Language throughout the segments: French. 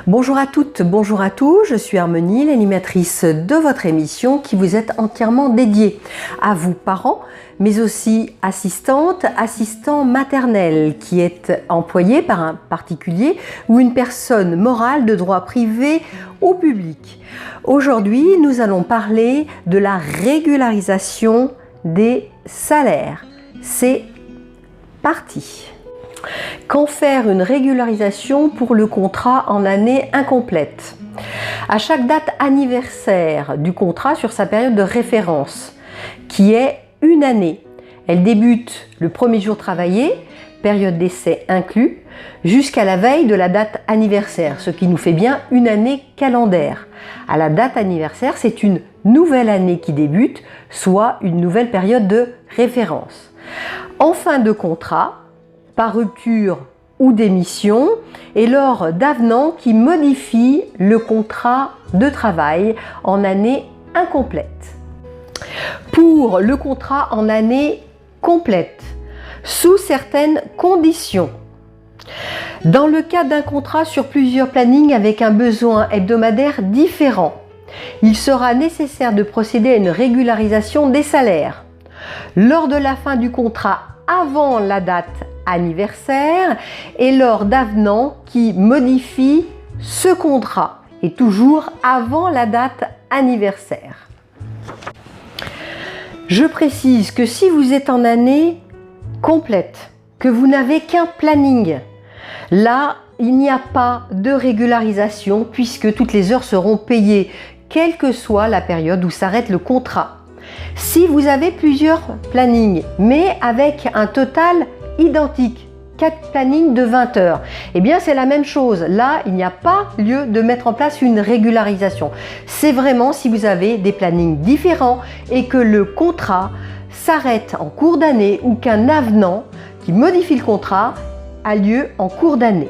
Bonjour à toutes, bonjour à tous, je suis Harmonie, l'animatrice de votre émission qui vous est entièrement dédiée. À vous parents, mais aussi assistantes, assistants maternels qui est employé par un particulier ou une personne morale de droit privé ou public. Aujourd'hui, nous allons parler de la régularisation des salaires. C'est parti. Qu'en faire une régularisation pour le contrat en année incomplète? À chaque date anniversaire du contrat sur sa période de référence, qui est une année, elle débute le premier jour travaillé, période d'essai inclus, jusqu'à la veille de la date anniversaire, ce qui nous fait bien une année calendaire. À la date anniversaire, c'est une nouvelle année qui débute, soit une nouvelle période de référence. En fin de contrat, par rupture ou démission, et lors d'avenants qui modifient le contrat de travail en année incomplète. Pour le contrat en année complète, sous certaines conditions. Dans le cas d'un contrat sur plusieurs plannings avec un besoin hebdomadaire différent, il sera nécessaire de procéder à une régularisation des salaires. Lors de la fin du contrat avant la date anniversaire et lors d'avenants qui modifient ce contrat et toujours avant la date anniversaire. Je précise que si vous êtes en année complète, que vous n'avez qu'un planning, là il n'y a pas de régularisation puisque toutes les heures seront payées, quelle que soit la période où s'arrête le contrat. Si vous avez plusieurs plannings, mais avec un total identique, 4 plannings de 20 heures, eh bien c'est la même chose. Là, il n'y a pas lieu de mettre en place une régularisation. C'est vraiment si vous avez des plannings différents et que le contrat s'arrête en cours d'année ou qu'un avenant qui modifie le contrat a lieu en cours d'année.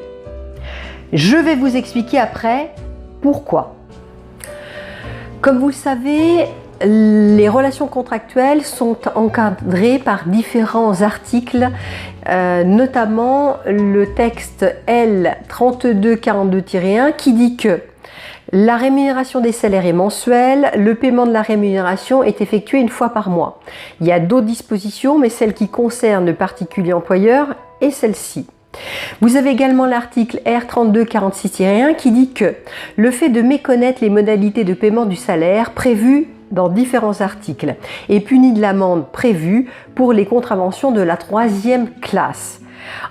Je vais vous expliquer après pourquoi. Comme vous le savez, les relations contractuelles sont encadrées par différents articles, notamment le texte L3242-1 qui dit que la rémunération des salaires est mensuelle, le paiement de la rémunération est effectué une fois par mois. Il y a d'autres dispositions, mais celle qui concerne le particulier employeur est celle-ci. Vous avez également l'article R3246-1 qui dit que le fait de méconnaître les modalités de paiement du salaire prévues dans différents articles est puni de l'amende prévue pour les contraventions de la 3e classe.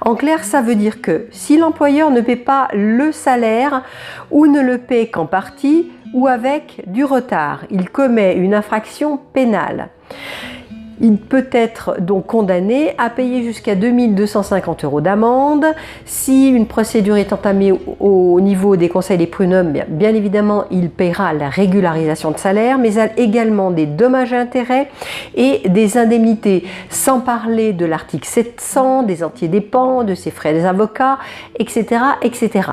En clair, ça veut dire que si l'employeur ne paie pas le salaire ou ne le paie qu'en partie ou avec du retard, il commet une infraction pénale. Il peut être donc condamné à payer jusqu'à 2 250 € d'amende. Si une procédure est entamée au niveau des conseils des prud'hommes, bien évidemment, il paiera la régularisation de salaire, mais également des dommages et intérêts et des indemnités, sans parler de l'article 700, des entiers dépens, de ses frais des avocats, etc., etc.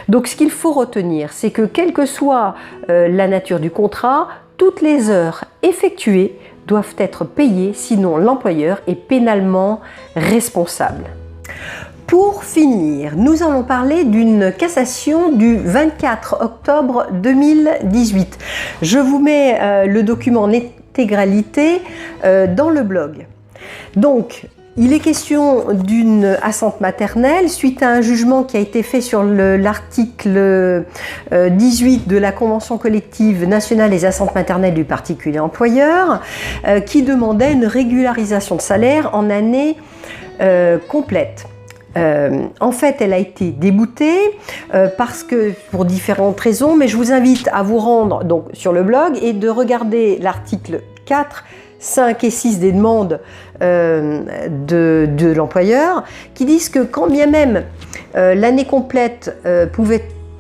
Donc ce qu'il faut retenir, c'est que quelle que soit la nature du contrat, toutes les heures effectuées doivent être payées, sinon l'employeur est pénalement responsable. Pour finir, nous allons parler d'une cassation du 24 octobre 2018. Je vous mets le document en intégralité dans le blog. Donc, il est question d'une assistante maternelle suite à un jugement qui a été fait sur l'article 18 de la Convention collective nationale des assistantes maternelles du particulier employeur qui demandait une régularisation de salaire en année complète. En fait, elle a été déboutée parce que pour différentes raisons, mais je vous invite à vous rendre donc sur le blog et de regarder l'article 4, 5 et 6 des demandes de l'employeur qui disent que quand bien même l'année complète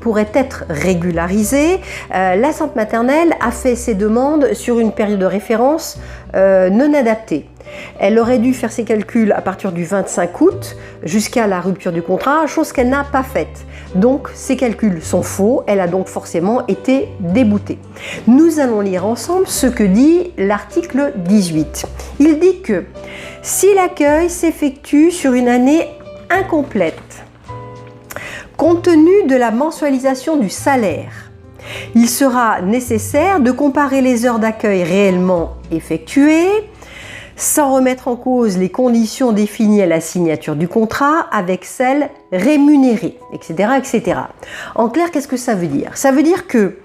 pourrait être régularisée, l'assistante maternelle a fait ses demandes sur une période de référence non adaptée. Elle aurait dû faire ses calculs à partir du 25 août jusqu'à la rupture du contrat, chose qu'elle n'a pas faite. Donc ces calculs sont faux, elle a donc forcément été déboutée. Nous allons lire ensemble ce que dit l'article 18. Il dit que si l'accueil s'effectue sur une année incomplète, Compte tenu de la mensualisation du salaire, il sera nécessaire de comparer les heures d'accueil réellement effectuées, sans remettre en cause les conditions définies à la signature du contrat avec celles rémunérées, etc., etc. En clair, qu'est-ce que ça veut dire? Ça veut dire que,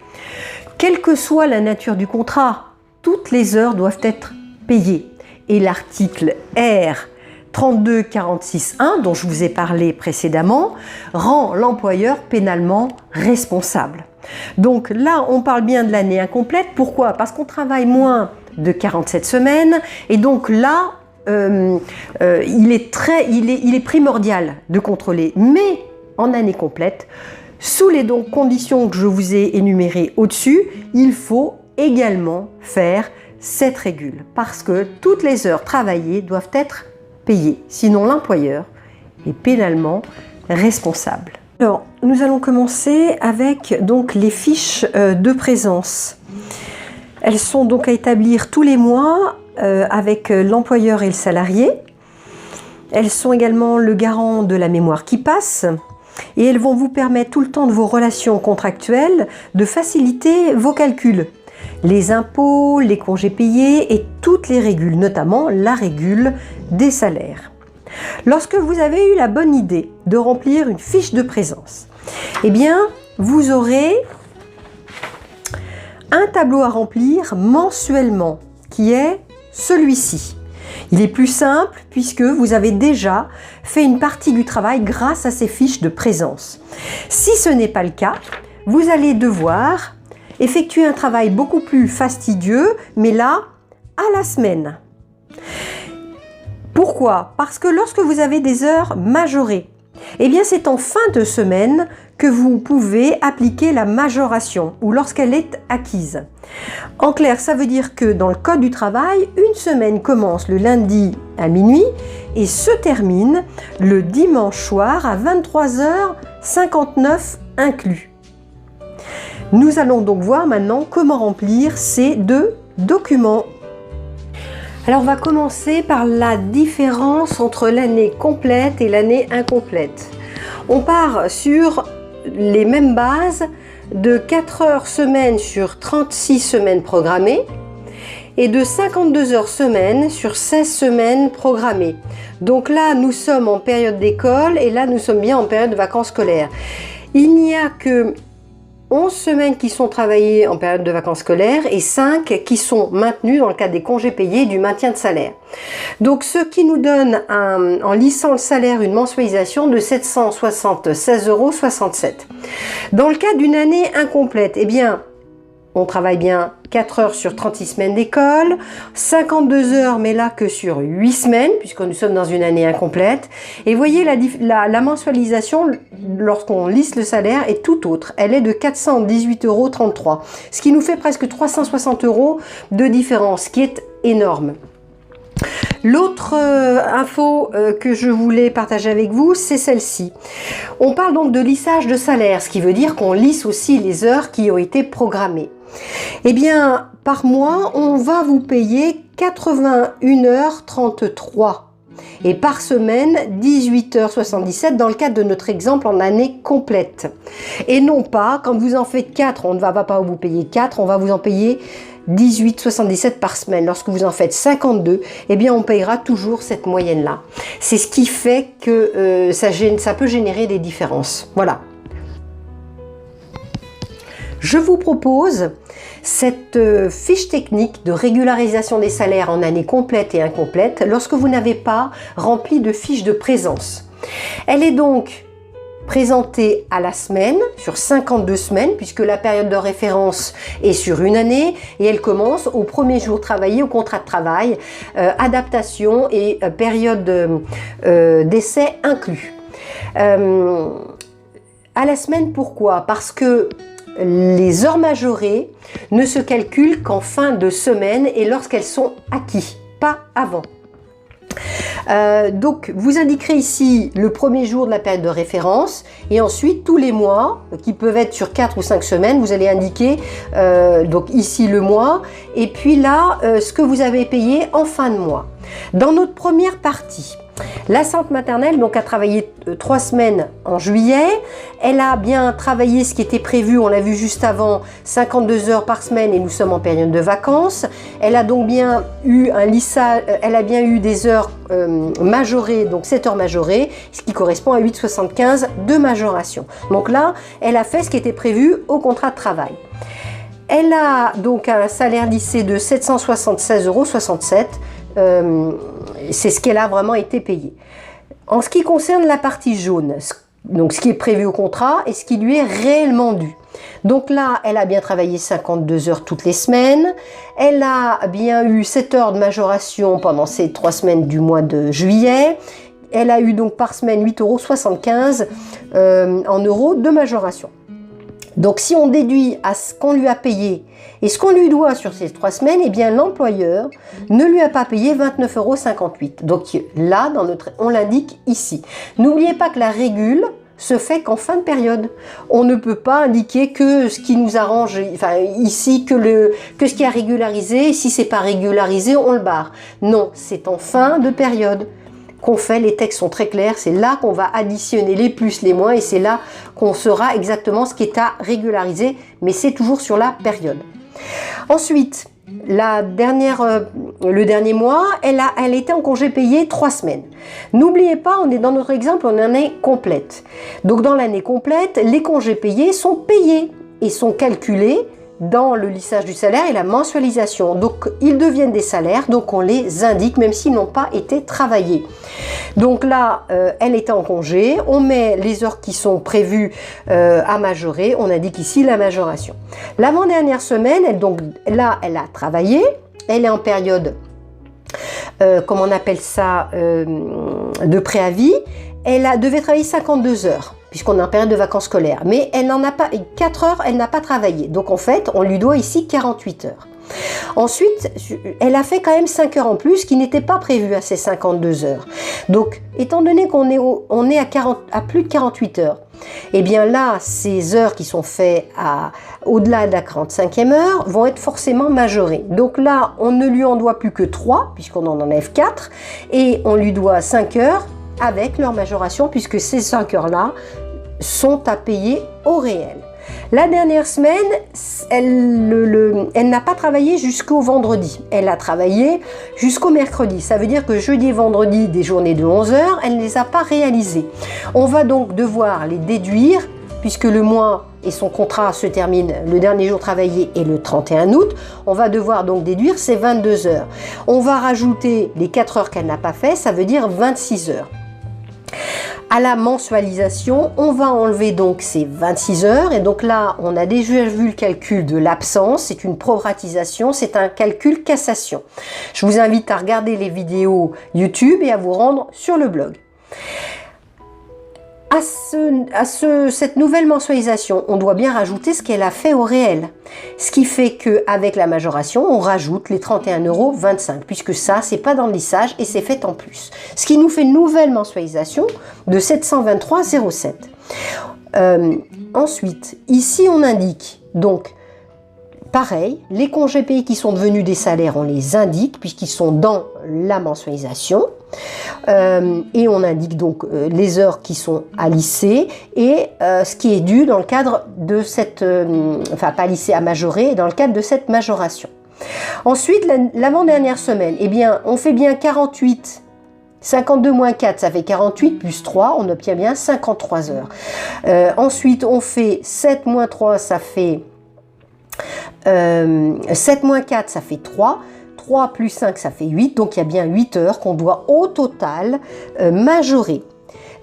quelle que soit la nature du contrat, toutes les heures doivent être payées. Et l'article R 3246.1, dont je vous ai parlé précédemment, rend l'employeur pénalement responsable. Donc là, on parle bien de l'année incomplète. Pourquoi? Parce qu'on travaille moins de 47 semaines et donc là, il est primordial de contrôler. Mais en année complète, sous les conditions que je vous ai énumérées au-dessus, il faut également faire cette régule parce que toutes les heures travaillées doivent être payées. Sinon, l'employeur est pénalement responsable. Alors, nous allons commencer avec donc les fiches de présence. Elles sont donc à établir tous les mois avec l'employeur et le salarié. Elles sont également le garant de la mémoire qui passe et elles vont vous permettre tout le temps de vos relations contractuelles de faciliter vos calculs. Les impôts, les congés payés et toutes les régules, notamment la régule des salaires. Lorsque vous avez eu la bonne idée de remplir une fiche de présence, eh bien, vous aurez un tableau à remplir mensuellement, qui est celui-ci. Il est plus simple puisque vous avez déjà fait une partie du travail grâce à ces fiches de présence. Si ce n'est pas le cas, vous allez devoir effectuer un travail beaucoup plus fastidieux, mais là, à la semaine. Pourquoi? Parce que lorsque vous avez des heures majorées, eh bien c'est en fin de semaine que vous pouvez appliquer la majoration ou lorsqu'elle est acquise. En clair, ça veut dire que dans le Code du travail, une semaine commence le lundi à minuit et se termine le dimanche soir à 23h59 inclus. Nous allons donc voir maintenant comment remplir ces deux documents. Alors on va commencer par la différence entre l'année complète et l'année incomplète. On part sur les mêmes bases de 4 heures semaine sur 36 semaines programmées et de 52 heures semaine sur 16 semaines programmées. Donc là nous sommes en période d'école et là nous sommes bien en période de vacances scolaires. Il n'y a que 11 semaines qui sont travaillées en période de vacances scolaires et 5 qui sont maintenues dans le cadre des congés payés et du maintien de salaire. Donc ce qui nous donne, en lissant le salaire, une mensualisation de 776,67 €. Dans le cas d'une année incomplète, eh bien, on travaille bien 4 heures sur 36 semaines d'école, 52 heures mais là que sur 8 semaines puisque nous sommes dans une année incomplète. Et voyez la mensualisation lorsqu'on lisse le salaire est tout autre. Elle est de 418,33 €, ce qui nous fait presque 360 € de différence, ce qui est énorme. L'autre info que je voulais partager avec vous, c'est celle-ci. On parle donc de lissage de salaire, ce qui veut dire qu'on lisse aussi les heures qui ont été programmées. Eh bien, par mois, on va vous payer 81,33 € et par semaine 18,77 € dans le cadre de notre exemple en année complète. Et non pas, quand vous en faites 4, on ne va pas vous payer 4, on va vous en payer 18,77 € par semaine. Lorsque vous en faites 52, eh bien on payera toujours cette moyenne-là. C'est ce qui fait que ça peut générer des différences. Voilà. Je vous propose cette fiche technique de régularisation des salaires en année complète et incomplète lorsque vous n'avez pas rempli de fiche de présence. Elle est donc présentée à la semaine, sur 52 semaines, puisque la période de référence est sur une année, et elle commence au premier jour travaillé, au contrat de travail, adaptation et période d'essai inclus. À la semaine, pourquoi? Parce que les heures majorées ne se calculent qu'en fin de semaine et lorsqu'elles sont acquises, pas avant. Donc vous indiquerez ici le premier jour de la période de référence et ensuite tous les mois qui peuvent être sur 4 ou 5 semaines, vous allez indiquer donc ici le mois et puis là ce que vous avez payé en fin de mois. Dans notre première partie, L'assistante maternelle donc a travaillé 3 semaines en juillet. Elle a bien travaillé ce qui était prévu, on l'a vu juste avant, 52 heures par semaine et nous sommes en période de vacances. Elle a donc bien eu un lissage, elle a bien eu des heures majorées, donc 7 heures majorées, ce qui correspond à 8,75 de majoration. Donc là, elle a fait ce qui était prévu au contrat de travail. Elle a donc un salaire lissé de 776,67 €. C'est ce qu'elle a vraiment été payée. En ce qui concerne la partie jaune, donc ce qui est prévu au contrat et ce qui lui est réellement dû. Donc là, elle a bien travaillé 52 heures toutes les semaines. Elle a bien eu 7 heures de majoration pendant ces 3 semaines du mois de juillet. Elle a eu donc par semaine 8,75 € en euros de majoration. Donc si on déduit à ce qu'on lui a payé et ce qu'on lui doit sur ces 3 semaines, eh bien l'employeur ne lui a pas payé 29,58 €. Donc là, on l'indique ici. N'oubliez pas que la régule se fait qu'en fin de période. On ne peut pas indiquer que ce qui nous arrange, enfin ici, que ce qui est régularisé. Si c'est pas régularisé, on le barre. Non, c'est en fin de période qu'on fait, les textes sont très clairs, c'est là qu'on va additionner les plus, les moins, et c'est là qu'on saura exactement ce qui est à régulariser, mais c'est toujours sur la période. Ensuite, le dernier mois, elle était en congé payé 3 semaines. N'oubliez pas, on est dans notre exemple, on est en année complète. Donc dans l'année complète, les congés payés sont payés et sont calculés dans le lissage du salaire et la mensualisation. Donc ils deviennent des salaires, donc on les indique même s'ils n'ont pas été travaillés. Donc là, elle était en congé, on met les heures qui sont prévues à majorer, on indique ici la majoration. L'avant-dernière semaine, elle a travaillé, elle est en période, comment on appelle ça, de préavis. Elle devait travailler 52 heures. Puisqu'on est en période de vacances scolaires. Mais elle n'en a pas, 4 heures, elle n'a pas travaillé. Donc en fait, on lui doit ici 48 heures. Ensuite, elle a fait quand même 5 heures en plus, qui n'était pas prévu à ces 52 heures. Donc, étant donné qu'on est à plus de 48 heures, et bien là, ces heures qui sont faites au-delà de la 45e heure vont être forcément majorées. Donc là, on ne lui en doit plus que 3, puisqu'on en enlève 4, et on lui doit 5 heures, avec leur majoration, puisque ces 5 heures-là sont à payer au réel. La dernière semaine, elle n'a pas travaillé jusqu'au vendredi. Elle a travaillé jusqu'au mercredi. Ça veut dire que jeudi et vendredi, des journées de 11 heures, elle ne les a pas réalisées. On va donc devoir les déduire, puisque le mois et son contrat se termine, le dernier jour travaillé est le 31 août, on va devoir donc déduire ces 22 heures. On va rajouter les 4 heures qu'elle n'a pas fait, ça veut dire 26 heures. À la mensualisation, on va enlever donc ces 26 heures et donc là, on a déjà vu le calcul de l'absence, c'est une proratisation, c'est un calcul cassation. Je vous invite à regarder les vidéos YouTube et à vous rendre sur le blog. Cette nouvelle mensualisation, on doit bien rajouter ce qu'elle a fait au réel. Ce qui fait qu'avec la majoration, on rajoute les 31,25 €, puisque ça, c'est pas dans le lissage et c'est fait en plus. Ce qui nous fait une nouvelle mensualisation de 723,07 €. Ensuite, ici, on indique donc pareil, les congés payés qui sont devenus des salaires, on les indique puisqu'ils sont dans la mensualisation. Et on indique donc les heures qui sont à lisser et ce qui est dû dans le cadre de cette, enfin pas lissé, à majorer, dans le cadre de cette majoration. Ensuite, l'avant-dernière semaine, eh bien, on fait bien 48, 52 moins 4, ça fait 48, plus 3, on obtient bien 53 heures. Ensuite, on fait 7 moins 3, ça fait 7 moins 4, ça fait 3. 3 plus 5, ça fait 8, donc il y a bien 8 heures qu'on doit au total majorer.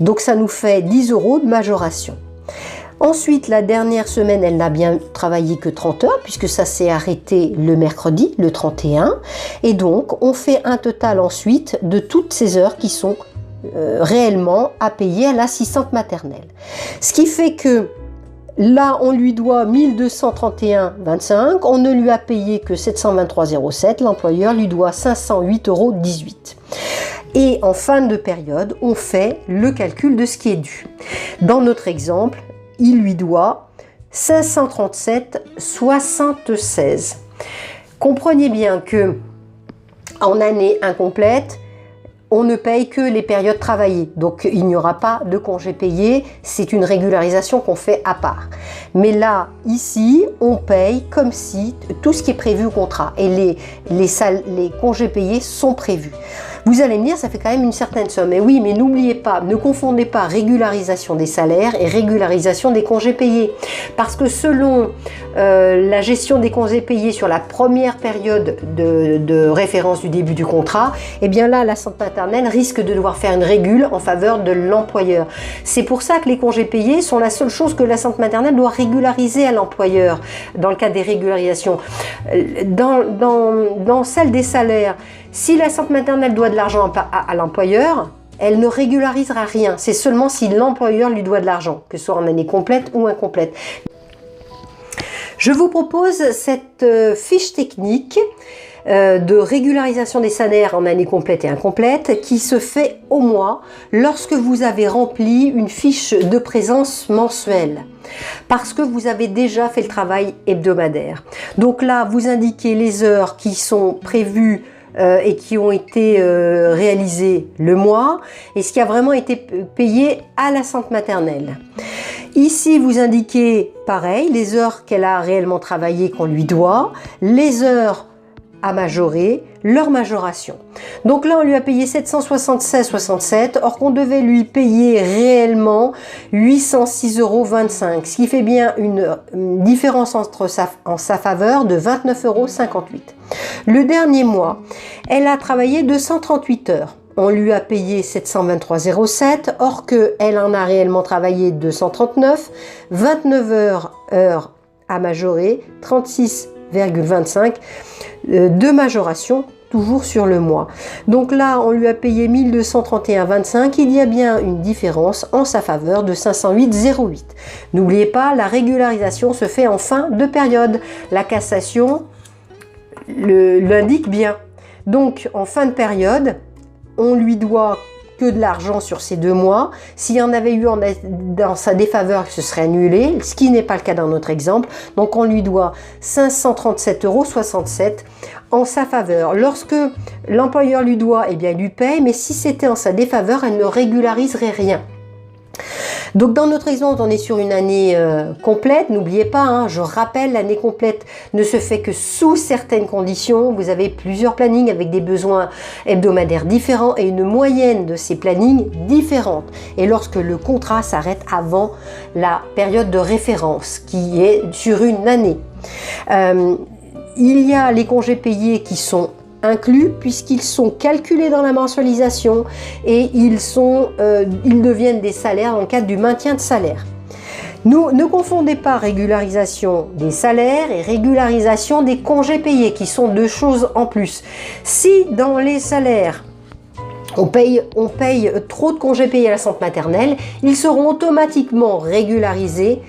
Donc ça nous fait 10 € de majoration. Ensuite, la dernière semaine, elle n'a bien travaillé que 30 heures, puisque ça s'est arrêté le mercredi, le 31. Et donc, on fait un total ensuite de toutes ces heures qui sont réellement à payer à l'assistante maternelle. Ce qui fait que là, on lui doit 1231,25 €, on ne lui a payé que 723,07 €, l'employeur lui doit 508,18 €. Et en fin de période, on fait le calcul de ce qui est dû. Dans notre exemple, il lui doit 537,76 €. Comprenez bien que en année incomplète, on ne paye que les périodes travaillées. Donc il n'y aura pas de congés payés, c'est une régularisation qu'on fait à part. Mais là, ici, on paye comme si tout ce qui est prévu au contrat et les congés payés sont prévus. Vous allez me dire, ça fait quand même une certaine somme. Et oui, mais n'oubliez pas, ne confondez pas régularisation des salaires et régularisation des congés payés. Parce que selon la gestion des congés payés sur la première période de référence du début du contrat, eh bien là, la centre maternelle risque de devoir faire une régule en faveur de l'employeur. C'est pour ça que les congés payés sont la seule chose que la centre maternelle doit régulariser à l'employeur dans le cas des régularisations. Dans celle des salaires, si la centre maternelle doit de l'argent à l'employeur, elle ne régularisera rien. C'est seulement si l'employeur lui doit de l'argent, que ce soit en année complète ou incomplète. Je vous propose cette fiche technique de régularisation des salaires en année complète et incomplète qui se fait au mois lorsque vous avez rempli une fiche de présence mensuelle. Parce que vous avez déjà fait le travail hebdomadaire. Donc là, vous indiquez les heures qui sont prévues et qui ont été réalisées le mois et ce qui a vraiment été payé à la centre maternelle. Ici, vous indiquez, pareil, les heures qu'elle a réellement travaillées qu'on lui doit, les heures à majorer, leur majoration. Donc là, on lui a payé 776,67 €, or qu'on devait lui payer réellement 806,25 €, ce qui fait bien une différence en sa faveur de 29,58 €. Le dernier mois, elle a travaillé 238 heures. On lui a payé 723,07 €, or qu'elle en a réellement travaillé 239, 29 heures à majorer, 36,25 de majoration, toujours sur le mois. Donc là, on lui a payé 1231,25 €, il y a bien une différence en sa faveur de 508,08 €. N'oubliez pas, la régularisation se fait en fin de période. La cassation l'indique bien. Donc, en fin de période, on lui doit que de l'argent sur ces 2 mois. S'il y en avait eu dans sa défaveur, ce serait annulé, ce qui n'est pas le cas dans notre exemple. Donc on lui doit 537,67 € en sa faveur. Lorsque l'employeur lui doit, eh bien il lui paye, mais si c'était en sa défaveur, elle ne régulariserait rien. Donc dans notre exemple, on est sur une année complète. N'oubliez pas, hein, je rappelle, l'année complète ne se fait que sous certaines conditions. Vous avez plusieurs plannings avec des besoins hebdomadaires différents et une moyenne de ces plannings différentes. Et lorsque le contrat s'arrête avant la période de référence, qui est sur une année. Il y a les congés payés qui sont inclus puisqu'ils sont calculés dans la mensualisation et ils deviennent des salaires dans le cadre du maintien de salaire. Ne confondez pas régularisation des salaires et régularisation des congés payés qui sont deux choses en plus. Si dans les salaires on paye trop de congés payés à la centre maternelle, ils seront automatiquement régularisés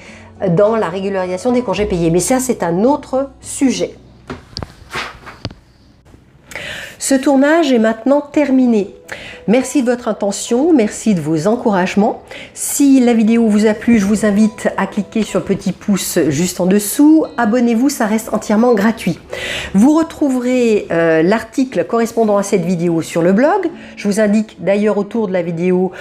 dans la régularisation des congés payés. Mais ça, c'est un autre sujet. Ce tournage est maintenant terminé. Merci de votre attention, merci de vos encouragements. Si la vidéo vous a plu, je vous invite à cliquer sur le petit pouce juste en dessous. Abonnez-vous, ça reste entièrement gratuit. Vous retrouverez l'article correspondant à cette vidéo sur le blog. Je vous indique d'ailleurs autour de la vidéo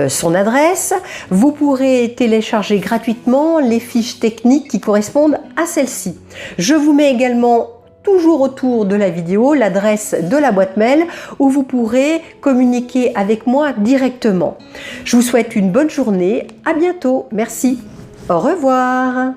son adresse. Vous pourrez télécharger gratuitement les fiches techniques qui correspondent à celle-ci. Je vous mets également toujours autour de la vidéo l'adresse de la boîte mail où vous pourrez communiquer avec moi directement. Je vous souhaite une bonne journée, à bientôt, merci, au revoir.